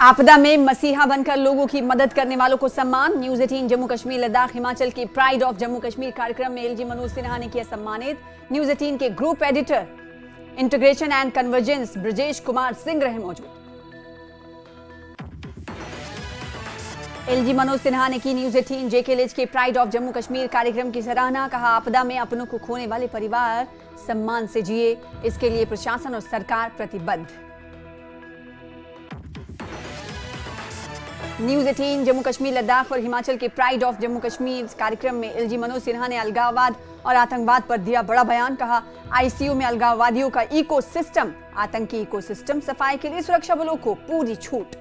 आपदा में मसीहा बनकर लोगों की मदद करने वालों को सम्मान। न्यूज 18 जम्मू कश्मीर लद्दाख हिमाचल के प्राइड ऑफ जम्मू कश्मीर कार्यक्रम में एलजी मनोज सिन्हा ने किया सम्मानित। न्यूज 18 के group editor integration and convergence Brajesh Kumar Singh रहे मौजूद। एलजी मनोज सिन्हा ने की न्यूज 18 जेकेएलएच के प्राइड ऑफ जम्मू कश्मीर कार्यक्रम की सराहना। कहा, आपदा में अपनों को खोने वाले परिवार सम्मान से जिए, इसके लिए प्रशासन और सरकार प्रतिबद्ध। न्यूज 18 जम्मू कश्मीर लद्दाख और हिमाचल के प्राइड ऑफ जम्मू कश्मीर कार्यक्रम में एलजी मनोज सिन्हा ने अलगाववाद और आतंकवाद पर दिया बड़ा बयान। कहा, आईसीयू में अलगाववादियों का इकोसिस्टम, आतंकी इकोसिस्टम, सफाई के लिए सुरक्षा बलों को पूरी छूट।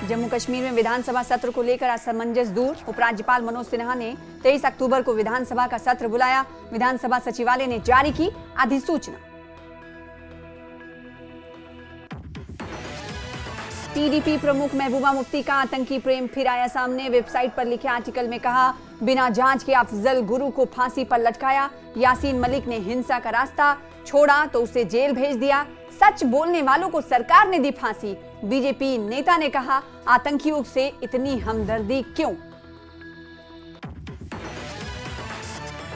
जम्मू कश्मीर में विधानसभा सत्र को लेकर असमंजस दूर। उपराज्यपाल मनोज सिन्हा ने 23 अक्टूबर को विधानसभा का सत्र बुलाया। विधानसभा सचिवालय ने जारी की अधिसूचना। टीडीपी प्रमुख महबूबा मुफ्ती का आतंकी प्रेम फिर आया सामने। वेबसाइट पर लिखे आर्टिकल में कहा, बिना जांच के अफजल गुरु को फांसी पर लटकाया। यासीन मलिक ने हिंसा का रास्ता छोड़ा तो उसे जेल भेज दिया। सच बोलने वालों को सरकार ने दी फांसी। बीजेपी नेता ने कहा, आतंकियों से इतनी हमदर्दी क्यों।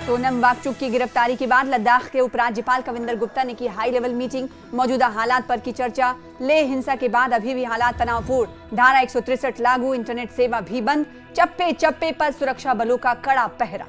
सोनम वांगचुक की गिरफ्तारी के बाद लद्दाख के उपराज्यपाल कविंदर गुप्ता ने की हाई लेवल मीटिंग। मौजूदा हालात पर की चर्चा। लेह हिंसा के बाद अभी भी हालात तनावपूर्ण। धारा 163 लागू, इंटरनेट सेवा भी बंद। चप्पे चप्पे पर सुरक्षा बलों का कड़ा पहरा।